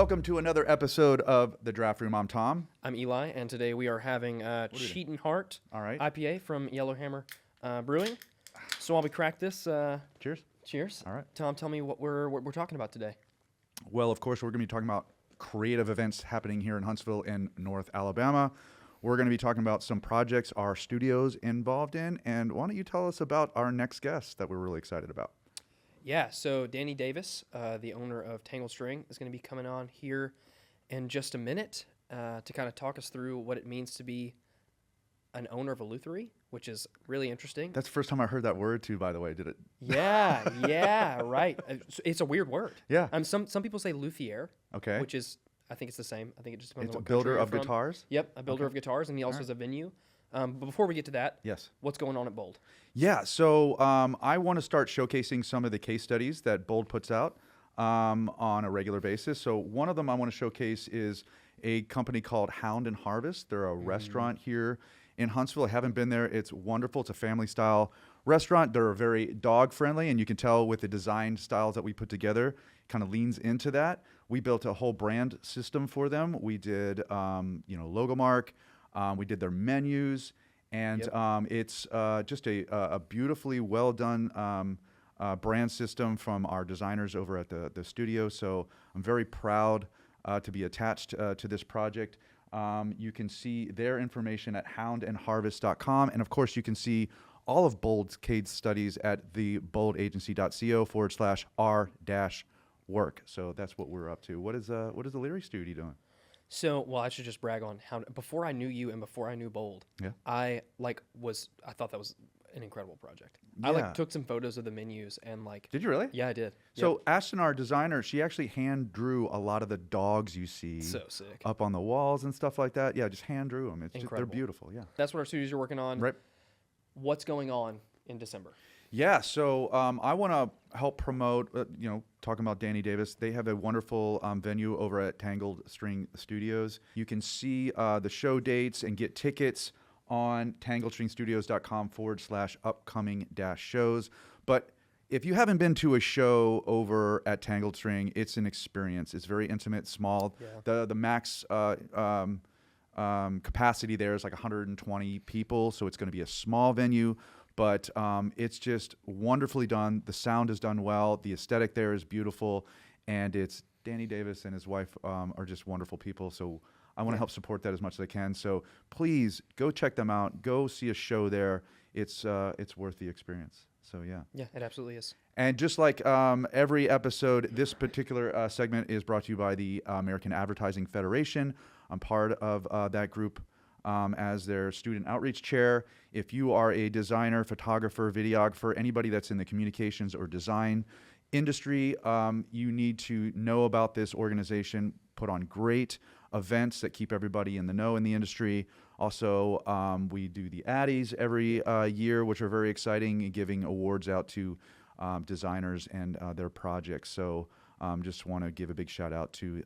Welcome to another episode of The Draft Room. I'm Tom. I'm Eli, and today we are having Cheatin' Heart IPA from Yellowhammer Brewing. So while we crack this, Cheers. Cheers. All right. Tom, tell me what we're talking about today. Well, of course, we're going to be talking about creative events happening here in Huntsville in North Alabama. We're going to be talking about some projects our studio's involved in. And why don't you tell us about our next guest that we're really excited about? Yeah, so Danny Davis, the owner of Tangled String, is going to be coming on here in just a minute to kind of talk us through what it means to be an owner of a lutherie, which is really interesting. That's the first time I heard that word, too, by the way. Did it? Yeah, right. It's a weird word. Yeah. Some people say luthier, Okay. which is, I think it's the same. I think it just depends It's on a what country builder you're of from. guitars? Yep, a builder of guitars, and he also has a venue. But before we get to that, Yes. what's going on at Bold? Yeah, so I want to start showcasing some of the case studies that Bold puts out on a regular basis. So one of them I want to showcase is a company called Hound and Harvest. They're a restaurant here in Huntsville. I haven't been there. It's wonderful. It's a family-style restaurant. They're very dog-friendly, and you can tell with the design styles that we put together, kind of leans into that. We built a whole brand system for them. We did, logo mark. We did their menus. And it's just a beautifully well done brand system from our designers over at the studio. So I'm very proud to be attached to this project. You can see their information at houndandharvest.com. And of course, you can see all of Bold's case studies at theboldagency.co/r-work. So that's what we're up to. What is the Leary Studio doing? So, well, I should just brag on how before I knew you and before I knew Bold, I thought that was an incredible project. Yeah. I took some photos of the menus and Did you really? Yeah, I did. So Ashton, our designer, she actually hand drew a lot of the dogs you see So sick. up on the walls and stuff like that. Yeah, just hand drew them. They're beautiful. Yeah. That's what our studios are working on. Right. What's going on in December? Yeah, so I want to help promote, talking about Danny Davis. They have a wonderful venue over at Tangled String Studios. You can see the show dates and get tickets on tangledstringstudios.com/upcoming-shows. But if you haven't been to a show over at Tangled String, it's an experience. It's very intimate, small. Yeah. The max capacity there is like 120 people, so it's going to be a small venue. But it's just wonderfully done. The sound is done well. The aesthetic there is beautiful. And it's Danny Davis and his wife are just wonderful people. So I want to help support that as much as I can. So please go check them out. Go see a show there. It's worth the experience. So, yeah. Yeah, it absolutely is. And just like every episode, this particular segment is brought to you by the American Advertising Federation. I'm part of that group as their student outreach chair. If you are a designer, photographer, videographer, anybody that's in the communications or design industry, you need to know about this organization. Put on great events that keep everybody in the know in the industry. Also, we do the Addies every year, which are very exciting, giving awards out to designers and their projects. So just want to give a big shout out to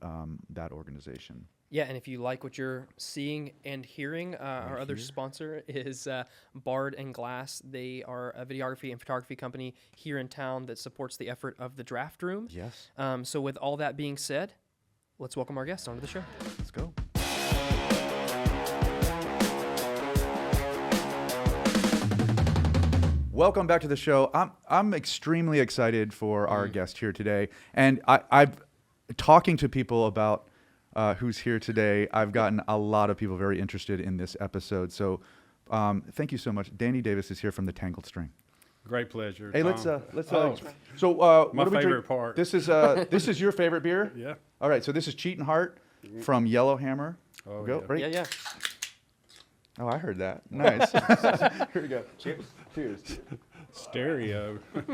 that organization. Yeah, and if you like what you're seeing and hearing, our other sponsor is Bard and Glass. They are a videography and photography company here in town that supports the effort of the Draft Room. Yes. So with all that being said, let's welcome our guest onto the show. Let's go. Welcome back to the show. I'm extremely excited for our guest here today, and I've talking to people about who's here today. I've gotten a lot of people very interested in this episode. So thank you so much. Danny Davis is here from the Tangled String. Great pleasure. Hey, Tom. let's. Oh, So my what do we favorite drink? part. This is your favorite beer. Yeah. All right. So this is Cheatin' Heart from Yellowhammer. Oh, Go. yeah. Ready? Yeah. Oh, I heard that. Nice. Here we go. Cheers. Cheers. Stereo. All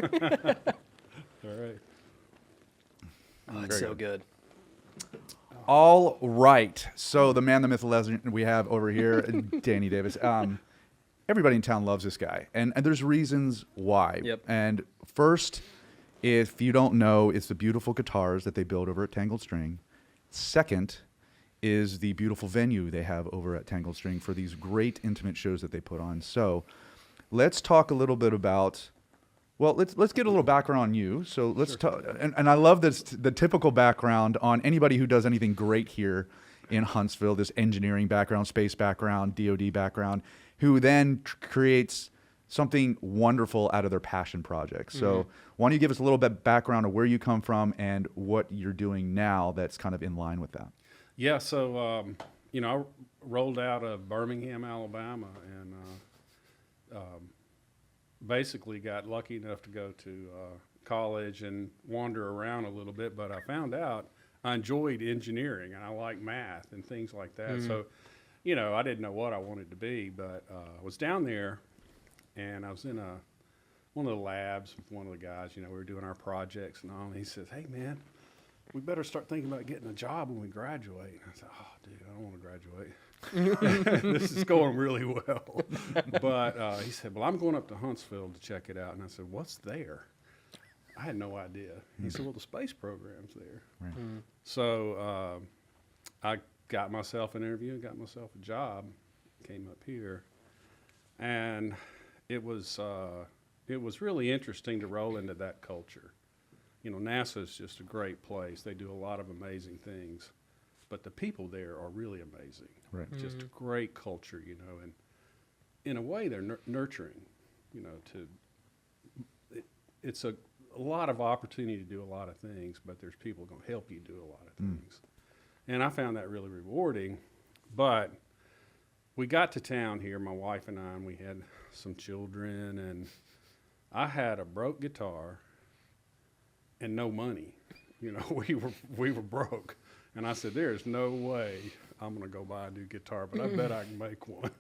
right. Oh, it's so good. All right. So the man, the myth, the legend we have over here, Danny Davis. Everybody in town loves this guy, and there's reasons why. Yep. And first, if you don't know, it's the beautiful guitars that they build over at Tangled String. Second is the beautiful venue they have over at Tangled String for these great intimate shows that they put on. So let's talk a little bit about Well, let's get a little background on you. So let's talk, and I love this the typical background on anybody who does anything great here in Huntsville. This engineering background, space background, DoD background, who then creates something wonderful out of their passion project. So why don't you give us a little bit background of where you come from and what you're doing now that's kind of in line with that? Yeah, so, I rolled out of Birmingham, Alabama, and basically got lucky enough to go to college and wander around a little bit, but I found out I enjoyed engineering and I like math and things like that. So, I didn't know what I wanted to be, but I was down there and I was in one of the labs with one of the guys. We were doing our projects and all, and he says, "Hey, man, we better start thinking about getting a job when we graduate." And I said, "Oh, dude, I don't want to graduate. This is going really well." But he said, "Well, I'm going up to Huntsville to check it out." And I said, "What's there?" I had no idea. He said, "Well, the space program's there." Right. So I got myself an interview and got myself a job, came up here. And it was really interesting to roll into that culture. NASA is just a great place. They do a lot of amazing things. But the people there are really amazing. Right. Just a great culture, and in a way they're nurturing, it's a lot of opportunity to do a lot of things, but there's people going to help you do a lot of things. And I found that really rewarding. But we got to town here, my wife and I, and we had some children, and I had a broke guitar and no money. We were broke. And I said, "There's no way I'm going to go buy a new guitar, but I bet I can make one."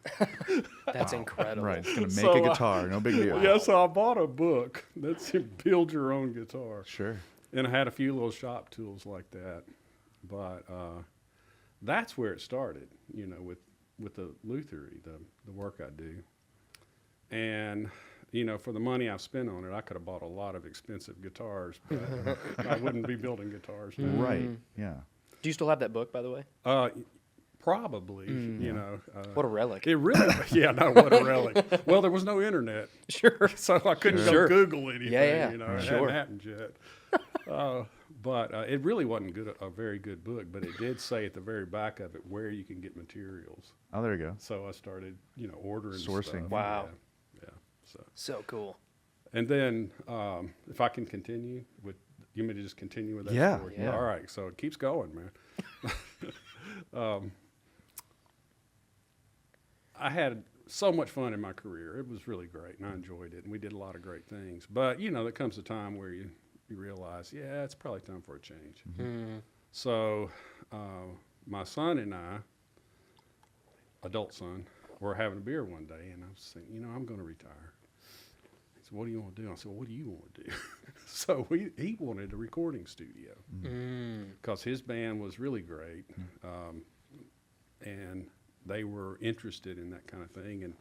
That's incredible. Right. It's going to make a guitar. No big deal. Yeah, so I bought a book that's build your own guitar. Sure. And I had a few little shop tools like that. But that's where it started, with the lutherie, the work I do. And, for the money I've spent on it, I could have bought a lot of expensive guitars, but I wouldn't be building guitars now. Right. Yeah. Do you still have that book, by the way? Probably, What a relic. It really, what a relic. Well, there was no internet, Sure. so I couldn't Sure. go Google anything. Yeah. It Sure. hadn't happened yet. But it really wasn't a very good book, but it did say at the very back of it where you can get materials. Oh, there you go. So I started, ordering Sourcing. stuff. Wow. Yeah. So cool. And then, if I can continue with, you want me to just continue with that Yeah, story? yeah. All right. So it keeps going, man. I had so much fun in my career. It was really great, and I enjoyed it, and we did a lot of great things. But, there comes a time where you realize, it's probably time for a change. So my son and I, adult son, were having a beer one day, and I was saying, I'm going to retire. He said, "What do you want to do?" I said, "Well, what do you want to do?" So he wanted a recording studio because his band was really great, and they were interested in that kind of thing. And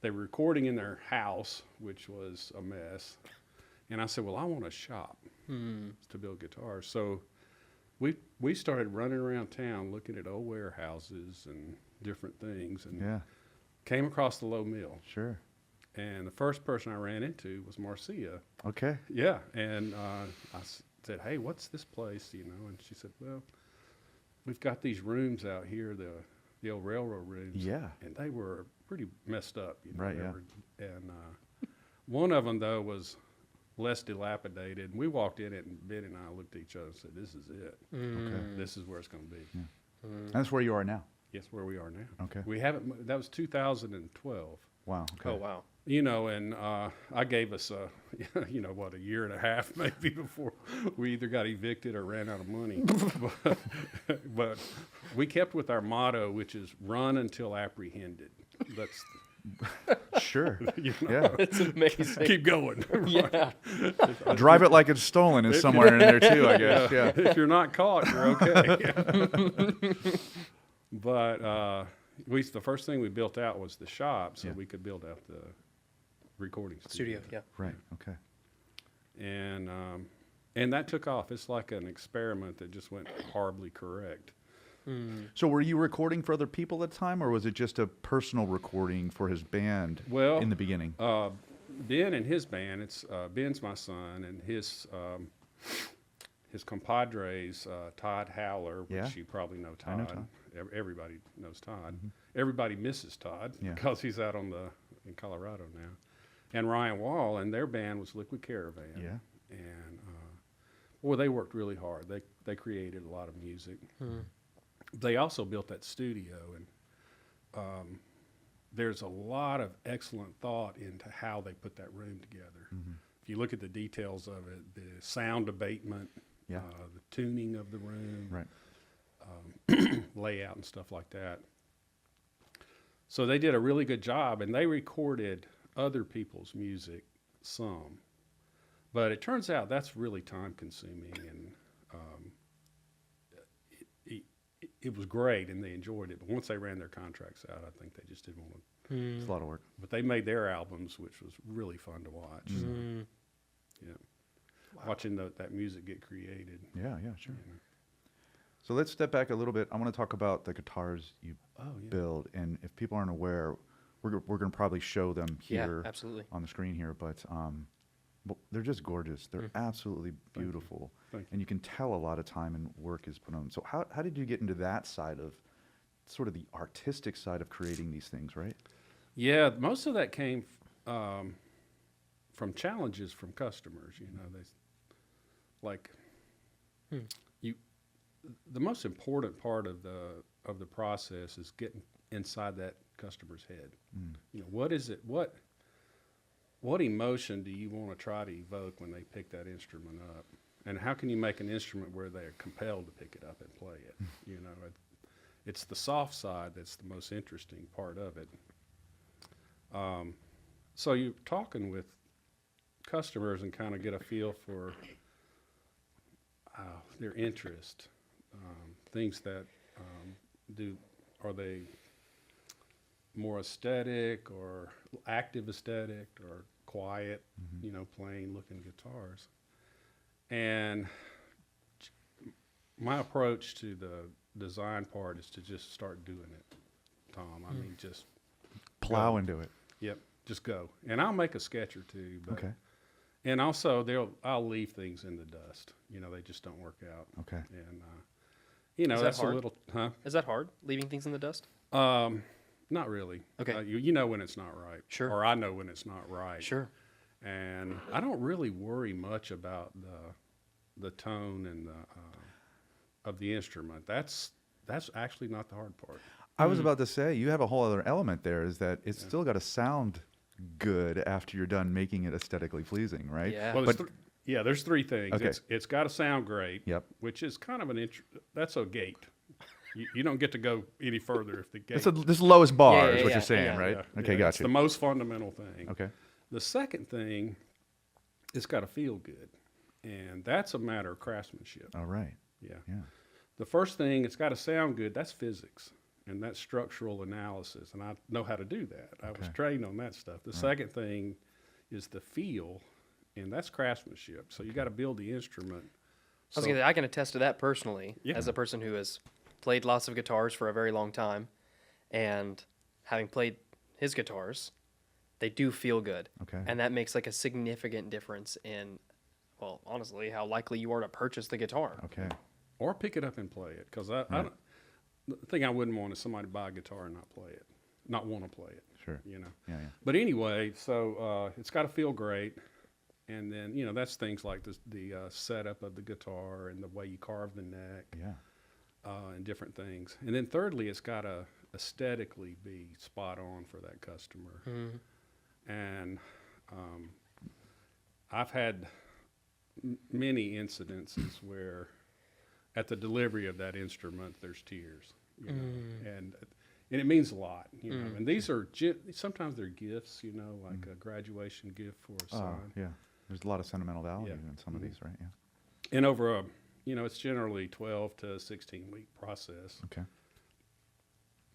they were recording in their house, which was a mess. And I said, "Well, I want a shop to build guitars." So we started running around town looking at old warehouses and different things, and came across the Low Mill. Sure. And the first person I ran into was Marcia. Okay. Yeah, and I said, "Hey, what's this place?" And she said, "Well, we've got these rooms out here, the old railroad rooms." Yeah. And they were pretty messed up. Right, they yeah. And one of them, though, was less dilapidated. And we walked in it, and Ben and I looked at each other and said, "This is it. Okay. This is where it's going to be." And that's where you are now. Yes, where we are now. Okay. We haven't. That was 2012. Wow. Okay. Oh, wow. And I gave us a year and a half maybe before we either got evicted or ran out of money. but we kept with our motto, which is "run until apprehended." That's Sure. know. Yeah. It's amazing. keep going. Yeah. Drive it like it's stolen is somewhere in there too, I guess. Yeah. If you're not caught, you're okay. But the first thing we built out was the shop, so we could build out the recording studio. Yeah. Right. Okay. And that took off. It's like an experiment that just went horribly correct. So were you recording for other people at the time, or was it just a personal recording for his band Well, in the beginning? Ben and his band, it's Ben's my son, and his compadres, Todd Howler, which Yeah. you probably know I know Todd. Todd. Everybody knows Todd. Everybody misses Todd Yeah. because he's out in Colorado now. And Ryan Wall, and their band was Liquid Caravan. Yeah. And boy, they worked really hard. They created a lot of music. They also built that studio, and there's a lot of excellent thought into how they put that room together. If you look at the details of it, the sound abatement, Yeah. the tuning of the room, Right. layout and stuff like that. So they did a really good job, and they recorded other people's music some. But it turns out that's really time consuming, and it was great, and they enjoyed it. But once they ran their contracts out, I think they just didn't want to. It's a lot of work. But they made their albums, which was really fun to watch. So, yeah, watching that music get created. Yeah, yeah, sure. you know. So let's step back a little bit. I want to talk about the guitars you Oh yeah. build, and if people aren't aware, we're going to probably show them here Yeah, absolutely. on the screen here, but they're just gorgeous. They're absolutely beautiful, Thank you. and you can tell a lot of time and work is put on. So how did you get into that side of sort of the artistic side of creating these things, right? Yeah, most of that came from challenges from customers. You know, they like you. The most important part of the process is getting inside that customer's head. You know, what is it? What emotion do you want to try to evoke when they pick that instrument up? And how can you make an instrument where they're compelled to pick it up and play it? You know, it's the soft side that's the most interesting part of it. So you're talking with customers and kind of get a feel for their interest, things that are they more aesthetic or active aesthetic or quiet, you know, plain looking guitars. And my approach to the design part is to just start doing it, Tom. I mean, just Plow into it. Yep, just go. And I'll make a sketch or two. But, Okay. And also, I'll leave things in the dust. You know, they just don't work out. Okay. And, you know, Is that that's hard? a little, huh? Is that hard, leaving things in the dust? Not really. Okay. You know when it's not right. Sure. Or I know when it's not right. Sure. And I don't really worry much about the tone and of the instrument. That's actually not the hard part. I was about to say, you have a whole other element there, is that it's still got to sound good after you're done making it aesthetically pleasing, right? Yeah. Well, But there's three things. Okay. It's got to sound great. Yep. Which is kind of that's a gate. You don't get to go any further if the gate. this is the lowest bar, Yeah, is yeah, what yeah, you're saying, yeah. right? Yeah, Okay, yeah, got It's you. the most fundamental thing. Okay. The second thing, it's got to feel good, and that's a matter of craftsmanship. All right. Yeah. Yeah. The first thing, it's got to sound good. That's physics, and that's structural analysis, and I know how to do that. I was Okay. trained on that stuff. The second thing is the feel, and that's craftsmanship. So you got to build the instrument. I was gonna say, I can attest to that personally, Yeah. as a person who has played lots of guitars for a very long time, and having played his guitars, they do feel good. Okay. And that makes like a significant difference in, well, honestly, how likely you are to purchase the guitar. Okay. Or pick it up and play it, because I don't, the thing I wouldn't want is somebody to buy a guitar and not play it, not want to play it. Sure. You know. Yeah, yeah. But anyway, so it's got to feel great, and then you know that's things like the setup of the guitar and the way you carve the neck, Yeah. and different things. And then thirdly, it's got to aesthetically be spot on for that customer. And I've had many incidences where at the delivery of that instrument, there's tears, you know, and it means a lot, you know. And these are sometimes they're gifts, you know, like a graduation gift for a son. Yeah. There's a lot of sentimental value Yeah. in some of these, right? Yeah. And over a, you know, it's generally 12 to 16-week process. Okay.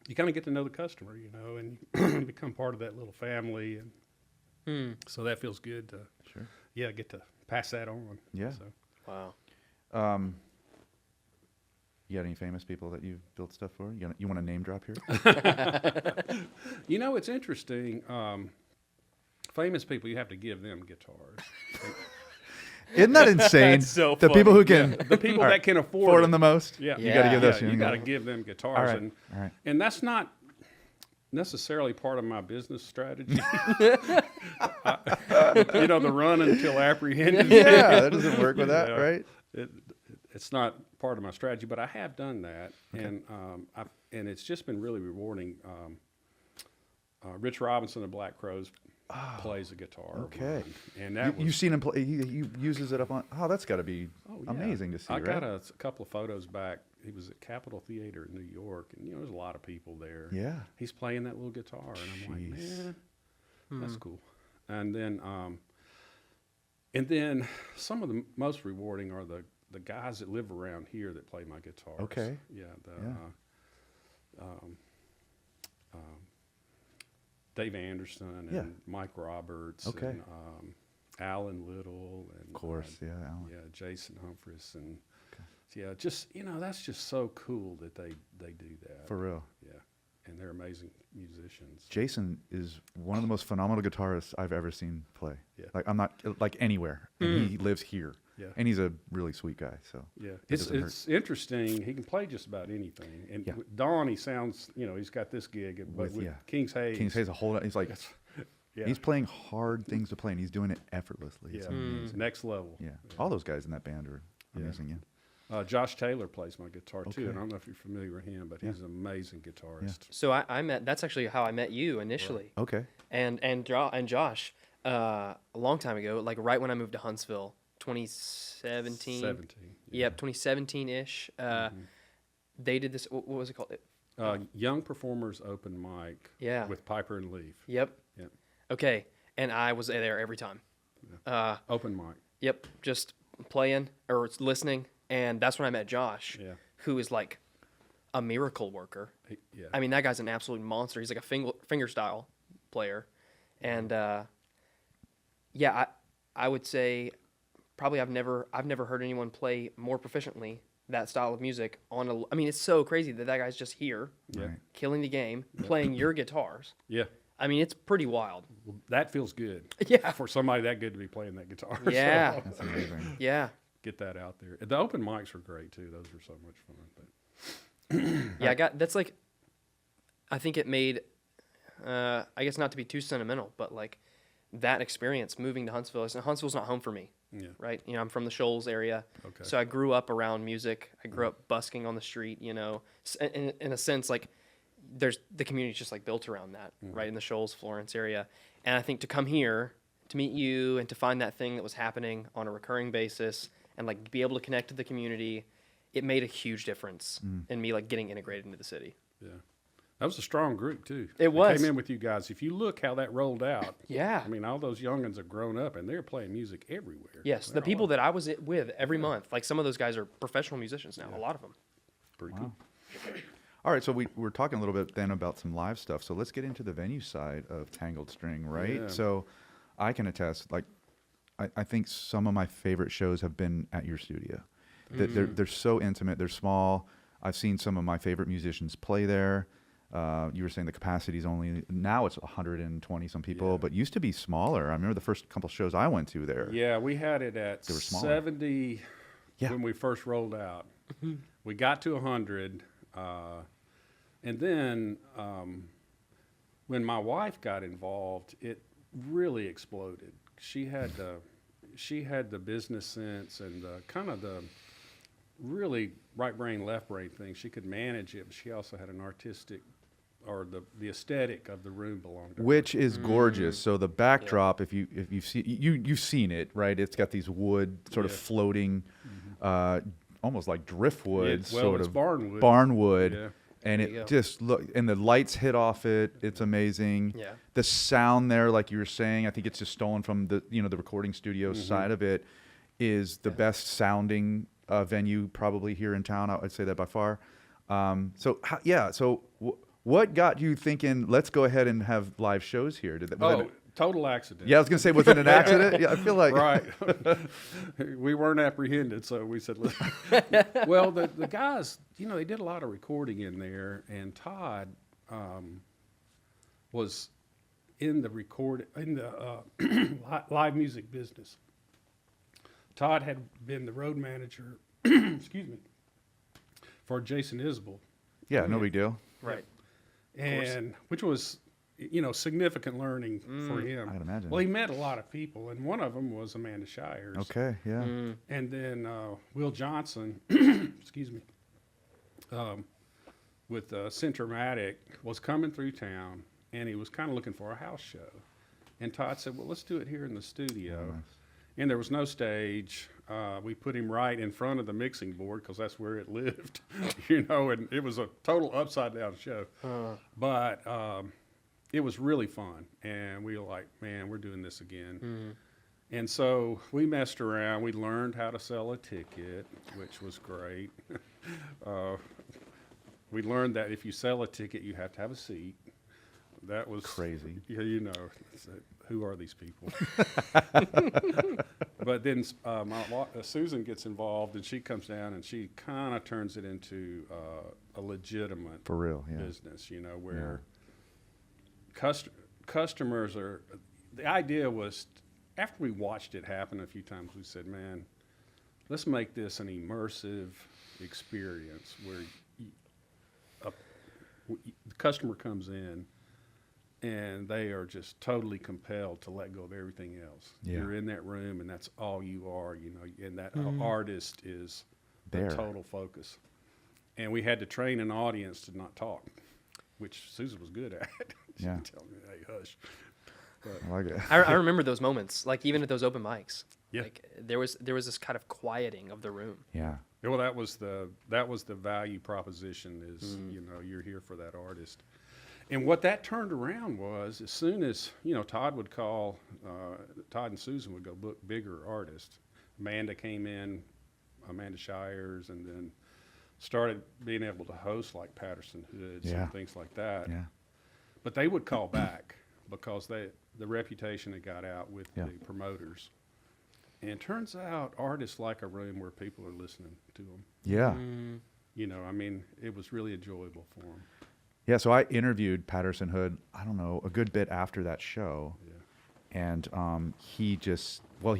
You kind of get to know the customer, you know, and you become part of that little family, and so that feels good to, Sure. yeah, get to pass that on. Yeah. So. Wow. You got any famous people that you've built stuff for? You want to name drop here? You know, it's interesting. famous people, you have to give them guitars. Isn't that insane? That's so the people funny. who can The people All that right. can afford it. them the most. Yeah, You got to give Yeah, those. you got to give them guitars, All right. All right. and that's not necessarily part of my business strategy. The run until apprehended. Yeah, that doesn't work with that, Yeah. right? It's not part of my strategy, but I have done that, and it's just been really rewarding. Rich Robinson of Black Crowes plays a guitar. Okay. And that You've seen him play. He uses it up on. Oh, that's got to be yeah. amazing to see. I right? got a couple of photos back. He was at Capitol Theater in New York, and there's a lot of people there. Yeah. He's playing that little guitar, and I'm like, Jeez. man, that's cool. And then some of the most rewarding are the guys that live around here that play my guitars. Okay. Yeah. Yeah. Dave Anderson and Mike Roberts. Okay. And Alan Little. And, Of course, yeah. Alan. Yeah, Jason Humphreys. And yeah, just, that's just so cool that they do that. For real. Yeah. And they're amazing musicians. Jason is one of the most phenomenal guitarists I've ever seen play. Yeah. Like I'm not like anywhere, and he lives here. Yeah. And he's a really sweet guy. So Yeah, it doesn't hurt. it's interesting. He can play just about anything. And with Don, he sounds, he's got this gig, but with King's Hayes. King's Hayes a whole. He's like, yeah, he's playing hard things to play, and he's doing it effortlessly. It's amazing. next level. Yeah. All those guys in that band are amazing. Yeah. Josh Taylor plays my guitar too, Okay. and I don't know if you're familiar with him, but he's an amazing guitarist. So I met. That's actually how I met you initially. Okay. And Josh, a long time ago, like right when I moved to Huntsville, 2017. 17. Yep, 2017-ish. They did this. What was it called? Young Performers Open Mic. Yeah. With Piper and Leaf. Yep. Yep. Okay, and I was there every time. Open mic. Yep, just playing or listening, and that's when I met Josh, who is like a miracle worker. Yeah. I mean, that guy's an absolute monster. He's like a fingerstyle player, and I would say probably I've never heard anyone play more proficiently that style of music on a. I mean, it's so crazy that guy's just here, Yeah. killing the game, playing your guitars. Yeah. I mean, it's pretty wild. Well, that feels good. Yeah. For somebody that good to be playing that guitar. Yeah. So, That's amazing. Yeah. get that out there. The open mics were great too. Those were so much fun. But Yeah, that's like, I think it made, I guess not to be too sentimental, but like that experience moving to Huntsville. Huntsville's not home for me, yeah. right? I'm from the Shoals area. Okay. So I grew up around music. I grew up busking on the street, in a sense, like there's the community's just like built around that, right? In the Shoals, Florence area. And I think to come here, to meet you and to find that thing that was happening on a recurring basis and like be able to connect to the community, it made a huge difference in me like getting integrated into the city. Yeah. That was a strong group too. It was. I came in with you guys. If you look how that rolled out. Yeah. I mean, all those youngins have grown up and they're playing music everywhere. Yes, the people that I was with every month, like some of those guys are professional musicians now, a lot of them. Pretty cool. All right, so we're talking a little bit then about some live stuff. So let's get into the venue side of Tangled String, right? Yeah. So I can attest, like, I think some of my favorite shows have been at your studio. They're so intimate. They're small. I've seen some of my favorite musicians play there. You were saying the capacity is only, now it's 120 some people, but used to be smaller. I remember the first couple shows I went to there. Yeah, we had it at They were smaller. 70 when we first rolled out. We got to 100. And then when my wife got involved, it really exploded. She had the business sense and the kind of the really right brain, left brain thing. She could manage it, but she also had an artistic or the aesthetic of the room belonged to her. Which is gorgeous. So the backdrop, if you've seen it, right? It's got these wood sort of floating, almost like driftwood, It's barnwood. Barnwood. Yeah. And There you it go. just and the lights hit off it. It's amazing. Yeah. The sound there, like you were saying, I think it's just stolen from the the recording studio side of it. Is the best sounding venue probably here in town. I'd say that by far. So what got you thinking? Let's go ahead and have live shows here. Total accident. Yeah, I was gonna say, was it an accident? Yeah, I feel like Right. We weren't apprehended, so we said, "Listen." Well, the guys, they did a lot of recording in there, and Todd was in the live music business. Todd had been the road manager, excuse me, for Jason Isbell, Yeah, no big deal. Right. and which was, significant learning for him. I'd imagine. Well, he met a lot of people, and one of them was Amanda Shires. Okay, yeah. And then Will Johnson, excuse me, with Centromatic, was coming through town, and he was kind of looking for a house show. And Todd said, well, let's do it here in the studio. Oh, nice. And there was no stage. We put him right in front of the mixing board because that's where it lived, and it was a total upside-down show. But it was really fun, and we were like, man, we're doing this again. And so we messed around. We learned how to sell a ticket, which was great. We learned that if you sell a ticket, you have to have a seat. That was Crazy. Yeah, it's like, who are these people? But then Susan gets involved, and she comes down, and she kind of turns it into a legitimate For real, yeah. business, where customers are. The idea was, after we watched it happen a few times, we said, man, let's make this an immersive experience where the customer comes in and they are just totally compelled to let go of everything else. Yeah. You're in that room, and that's all you are, and that artist is There. the total focus. And we had to train an audience to not talk, which Susan was good at. She'd Yeah. tell me, hey, hush. I like it. I remember those moments, like even at those open mics. Yeah. Like there was this kind of quieting of the room. Yeah. Well, that was the value proposition is, you're here for that artist. And what that turned around was, as soon as, Todd would call, Todd and Susan would go book bigger artists. Amanda came in, Amanda Shires, and then started being able to host like Patterson Hoods Yeah. and things like that. Yeah. But they would call back because the reputation had got out with Yeah. the promoters. And it turns out artists like a room where people are listening to them. Yeah. It was really enjoyable for them. Yeah, so I interviewed Patterson Hood, I don't know, a good bit after that show. Yeah. And he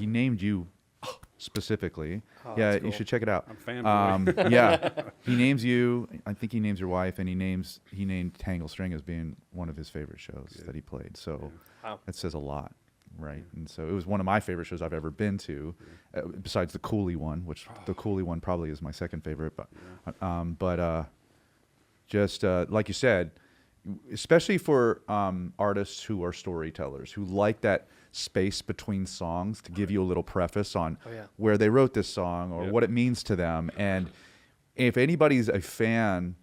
named you specifically. Oh, Yeah, that's you cool. should check it out. I'm fanboy. Yeah, he names you. I think he names your wife, and he named Tangled String as being one of his favorite shows that he played. So Wow. that says a lot, right? And so it was one of my favorite shows I've ever been to, besides the Cooley one, which the Cooley one probably is my second favorite. But just like you said, especially for artists who are storytellers, who like that space between songs to give you a little preface on where they wrote this song or what it means to them. And if anybody's a fan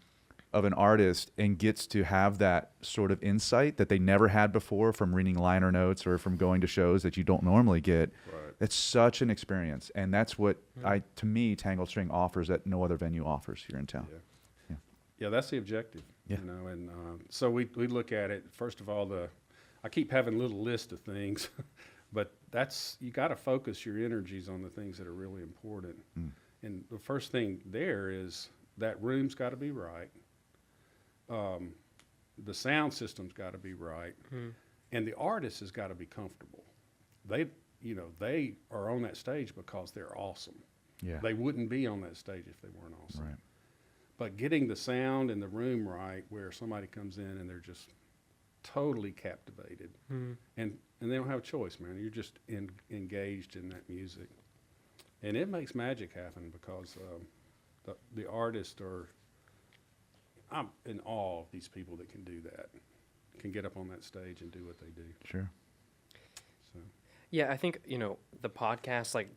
of an artist and gets to have that sort of insight that they never had before from reading liner notes or from going to shows that you don't normally get, that's such an experience. And that's what to me, Tangled String offers that no other venue offers here in town. Yeah, that's the objective. Yeah. And so we look at it. First of all, I keep having a little list of things, but you got to focus your energies on the things that are really important. And the first thing there is that room's got to be right. The sound system's got to be right, and the artist has got to be comfortable. They are on that stage because they're awesome. Yeah. They wouldn't be on that stage if they weren't awesome. Right. But getting the sound and the room right, where somebody comes in and they're just totally captivated, and they don't have a choice, man. You're just engaged in that music, and it makes magic happen because the artists are. I'm in awe of these people that can do that, can get up on that stage and do what they do. Sure. So Yeah, I think, the podcast, like,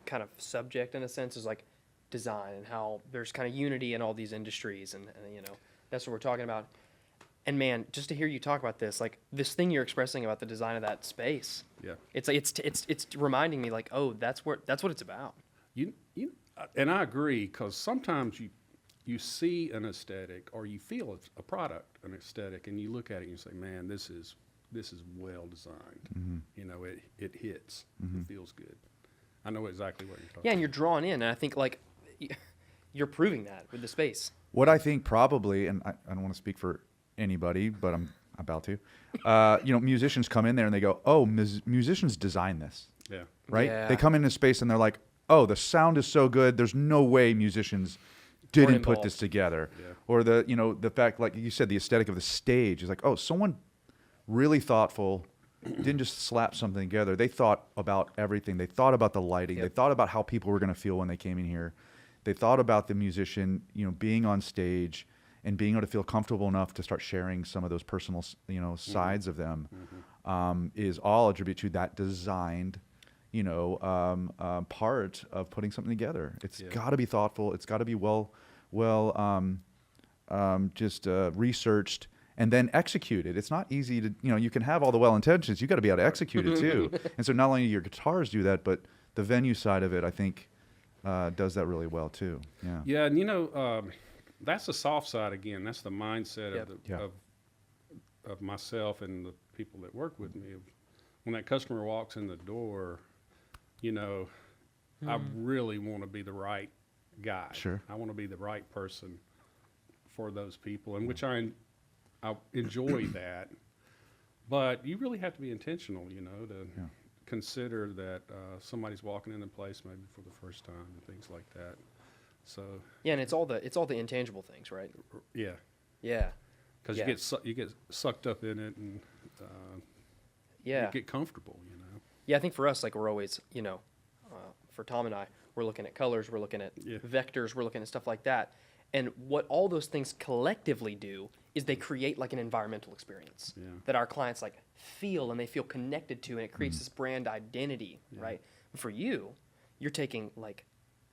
kind of subject in a sense is like design and how there's kind of unity in all these industries. And that's what we're talking about. And man, just to hear you talk about this, like this thing you're expressing about the design of that space. yeah, It's like, it's reminding me like, oh, that's what it's about. and I agree, because sometimes you see an aesthetic or you feel a product, an aesthetic, and you look at it and you say, man, this is well designed. It hits. It feels good. I know exactly what you're talking Yeah, and about. you're drawn in, and I think like you're proving that with the space. What I think probably, and I don't want to speak for anybody, but I'm about to. Musicians come in there and they go, "Oh, musicians design this." Yeah. Right? Yeah. They come into space and they're like, "Oh, the sound is so good. There's no way musicians didn't put involved. this together." Yeah. Or the fact, like you said, the aesthetic of the stage is like, "Oh, someone really thoughtful didn't just slap something together. They thought about everything. They thought about the lighting. Yep. They thought about how people were going to feel when they came in here. They thought about the musician, being on stage and being able to feel comfortable enough to start sharing some of those personal, sides of them, is all a tribute to that designed, part of putting something together. It's Yeah. got to be thoughtful. It's got to be just researched and then executed. It's not easy to, you can have all the well intentions. You got to be able to execute it too. And so not only your guitars do that, but the venue side of it, I think, does that really well too. Yeah. Yeah, and that's the soft side again. That's the mindset Yep. of myself and the people that work with me. When that customer walks in the door, I really want to be the right guy. Sure. I want to be the right person for those people, and which I enjoy that. But you really have to be intentional, to consider that somebody's walking into place maybe for the first time and things like that. So Yeah, and it's all the intangible things, right? yeah, Yeah. because Yeah. you get sucked up in it and Yeah. you get comfortable, Yeah, I think for us, like we're always, for Tom and I, we're looking at colors, we're looking at Yeah. vectors, we're looking at stuff like that. And what all those things collectively do is they create like an environmental experience Yeah. that our clients like feel and they feel connected to, and it creates this brand identity, right? And for you, you're taking like,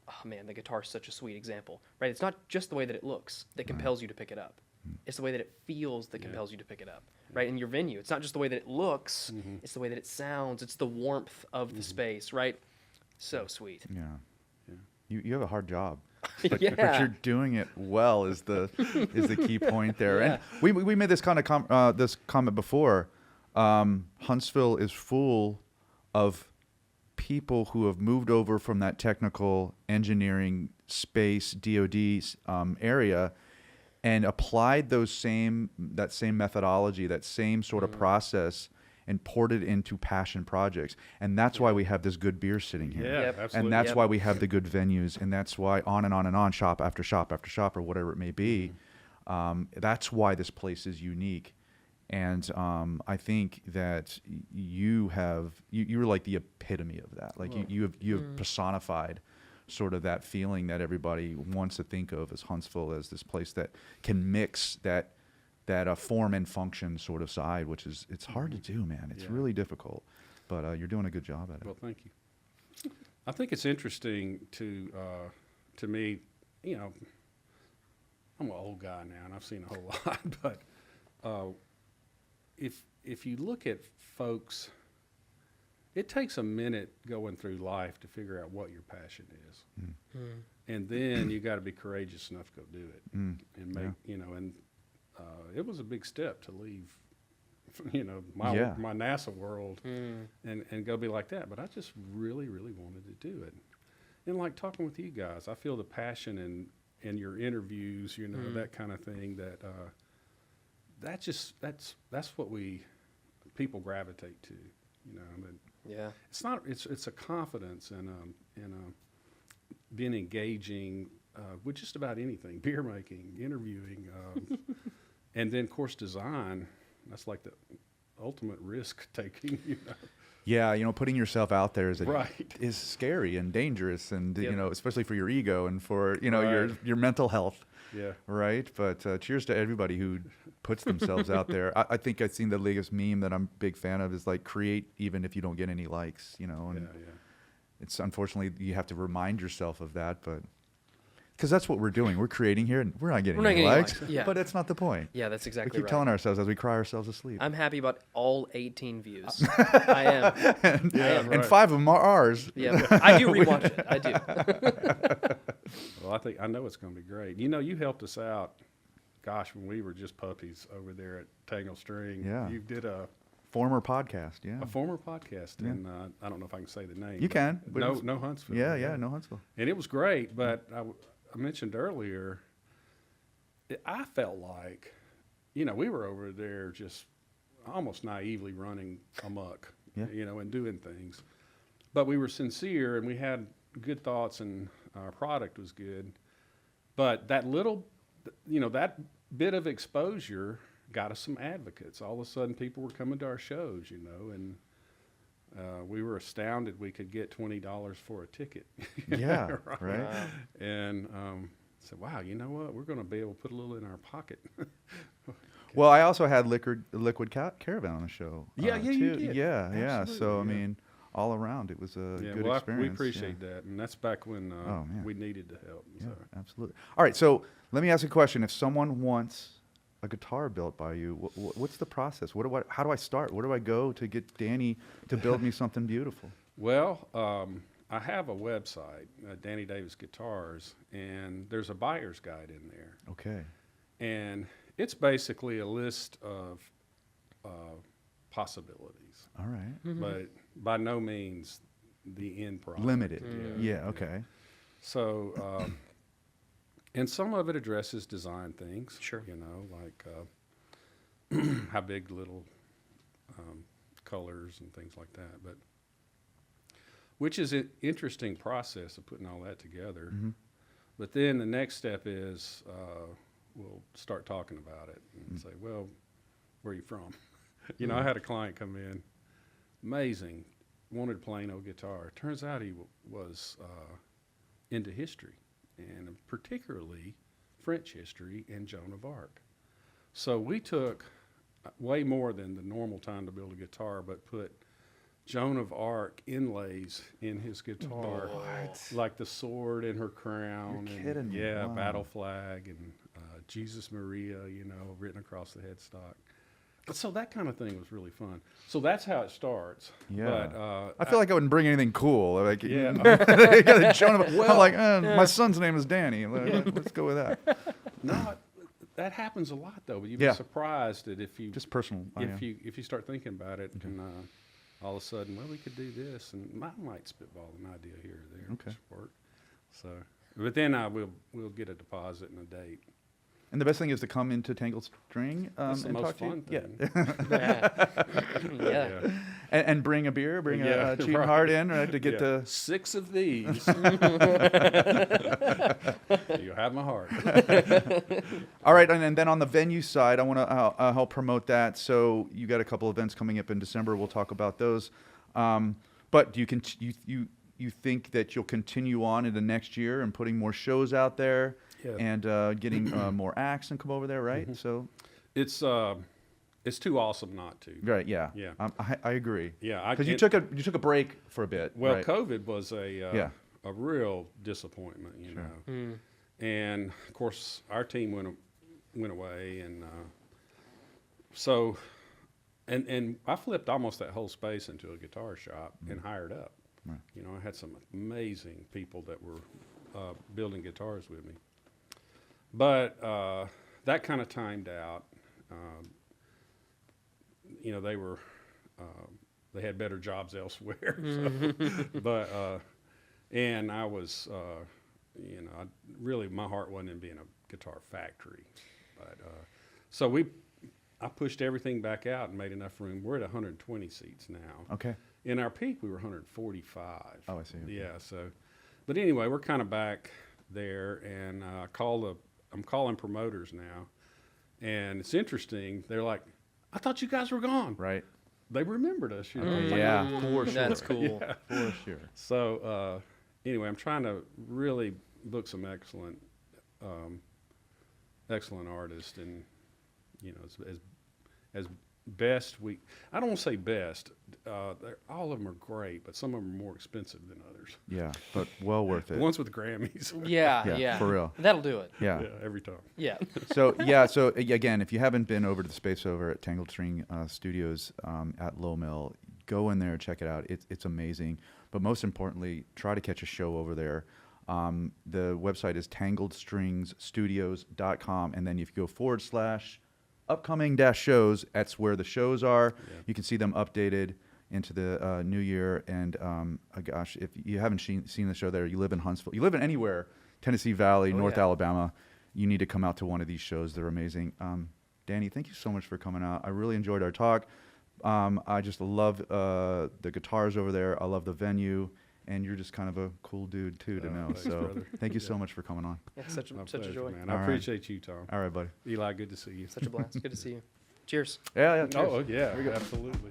oh man, the guitar is such a sweet example, right? It's not just the way that it looks that compels you to pick it up. It's the way that it feels that compels you to pick it up, right? In your venue, it's not just the way that it looks, it's the way that it sounds, it's the warmth of the space, right? So sweet. Yeah. Yeah. You have a hard job. Yeah. But you're doing it well is the key point there. And we made this kind of this comment before. Huntsville is full of people who have moved over from that technical engineering space DoD area and applied that same methodology, that same sort of process, and poured it into passion projects. And that's why we have this good beer sitting here. Yeah, Yep. absolutely. And that's Yep. why we have the good venues, and that's why on and on and on, shop after shop after shop, or whatever it may be. That's why this place is unique. And I think that you're like the epitome of that. Like you have personified sort of that feeling that everybody wants to think of as Huntsville, as this place that can mix that form and function sort of side, which is, it's hard to do, man. It's Yeah. really difficult, but you're doing a good job at it. Well, thank you. I think it's interesting to me, I'm an old guy now and I've seen a whole lot, but if you look at folks, it takes a minute going through life to figure out what your passion is. And then you got to be courageous enough to go do it and make, and it was a big step to leave, my NASA world and go be like that. But I just really, really wanted to do it. And like talking with you guys, I feel the passion in your interviews, that kind of thing, that's what people gravitate to, but Yeah. it's not, it's a confidence and being engaging with just about anything, beer making, interviewing, and then course design. That's like the ultimate risk taking, Yeah, putting yourself out there Right. is scary and dangerous, and Yep. especially for your ego and for Right. your mental health, Yeah. right? But cheers to everybody who puts themselves out there. I think I've seen the latest meme that I'm a big fan of is like, create even if you don't get any likes, and Yeah. it's unfortunately you have to remind yourself of that, but because that's what we're doing. We're creating here, and we're not getting any likes. Yeah. But that's not the point. Yeah, that's We exactly keep right. telling ourselves as we cry ourselves asleep. I'm happy about all 18 views. I am. and, I am. and 5 of them are ours. Yeah, I do rewatch it. I do. Well, I know it's going to be great. You helped us out, gosh, when we were just puppies over there at Tangled String. Yeah. You did a Former podcast, yeah. former podcast, Yeah. and I don't know if I can say the name. You but can, but it's- No Huntsville. Yeah, no Huntsville. And it was great, but I mentioned earlier, I felt like, we were over there just almost naively running amok, Yeah. you know, and doing things. But we were sincere, and we had good thoughts, and our product was good. But that little, you know, that bit of exposure got us some advocates. All of a sudden, people were coming to our shows, you know, and we were astounded we could get $20 for a ticket. Yeah, right. Wow. And said, wow, you know what? We're going to be able to put a little in our pocket. Well, I also had Liquid Caravan on the show. Yeah, yeah, you too. did. Yeah, yeah. So I Absolutely, yeah. mean, all around, it was a good well, experience. we appreciate that. And that's back when Oh, man. we needed the help. Yeah, So. absolutely. All right, so let me ask you a question. If someone wants a guitar built by you, what's the process? How do I start? Where do I go to get Danny to build me something beautiful? Well, I have a website, Danny Davis Guitars, and there's a buyer's guide in there. Okay. And it's basically a list of possibilities, All right. but by no means the end product. Limited. Yeah. Yeah, okay. So, and some of it addresses design things. Sure. You know, like how big little colors and things like that. But which is an interesting process of putting all that together. Mhm. But then the next step is we'll start talking about it and say, well, where are you from? You know, I had a client come in, amazing, wanted a plain old guitar. Turns out he was into history, and particularly French history and Joan of Arc. So we took way more than the normal time to build a guitar, but put Joan of Arc inlays in his guitar, like the sword in her crown. You're and kidding me. Yeah, Wow. battle flag and Jesus Maria, you know, written across the headstock. So that kind of thing was really fun. So that's how it starts. Yeah. But, I feel like I wouldn't bring anything cool. Like, Yeah. they got a Joan of- I'm like, my son's name is Danny. Let's go with that. no, that happens a lot though. You'd Yeah. be surprised that if you Just personal. if you start thinking about it, and all of a sudden, well, we could do this, and I might spitball an idea here or there. Okay. Which work. So, but then we'll get a deposit and a date. And the best thing is to come into Tangled String That's the and most talk to you. fun Yeah. thing. Yeah. And bring a beer, bring Yeah, a cheating right. heart in, right, to get Yeah. to. 6 of these. You have my heart. All right, and then on the venue side, I want to help promote that. So you got a couple events coming up in December. We'll talk about those. But do you think that you'll continue on into next year and putting more shows out there Yeah. and getting more acts and come over there, right? So It's too awesome not to. right, yeah, Yeah. I agree. Yeah, Because you took a break for a bit. Well, right? COVID was a Yeah. real disappointment, you Sure. know. And of course, our team went away, and so and I flipped almost that whole space into a guitar shop and hired up. Right. You know, I had some amazing people that were building guitars with me, but that kind of timed out. You know, they had better jobs elsewhere. So, but and I was, you know, really my heart wasn't in being a guitar factory. But so I pushed everything back out and made enough room. We're at 120 seats now. Okay. In our peak, we were 145. Oh, I see. Okay. Yeah. So, but anyway, we're kind of back there, and I'm calling promoters now, and it's interesting. They're like, I thought you guys were gone. Right. They remembered us, you know. It's like, Yeah, for sure. That's cool. Yeah. For sure. So anyway, I'm trying to really book some excellent artists, and you know, as best I don't want to say best. All of them are great, but some of them are more expensive than others. Yeah, but well worth The it. ones with Grammys. Yeah, Yeah, yeah. for real. That'll do it. Yeah. Yeah, every time. Yeah. So again, if you haven't been over to the space over at Tangled String Studios at Low Mill, go in there and check it out. It's amazing. But most importantly, try to catch a show over there. The website is tangledstringsstudios.com, and then if you go / upcoming -shows, that's where the shows are. Yeah. You can see them updated into the new year. And gosh, if you haven't seen the show there, you live in Huntsville, you live in anywhere, Tennessee Valley, North yeah. Alabama, you need to come out to one of these shows. They're amazing. Danny, thank you so much for coming out. I really enjoyed our talk. I just love the guitars over there. I love the venue, and you're just kind of a cool dude too to know. Thanks, So brother. thank you so much for coming on. Yeah, such My a pleasure, joy. man. All I right. appreciate you, Tom. All right, buddy. Eli, good to see you. Such a blast. Good to see you. Cheers. Yeah, yeah. Cheers. Oh, yeah, absolutely.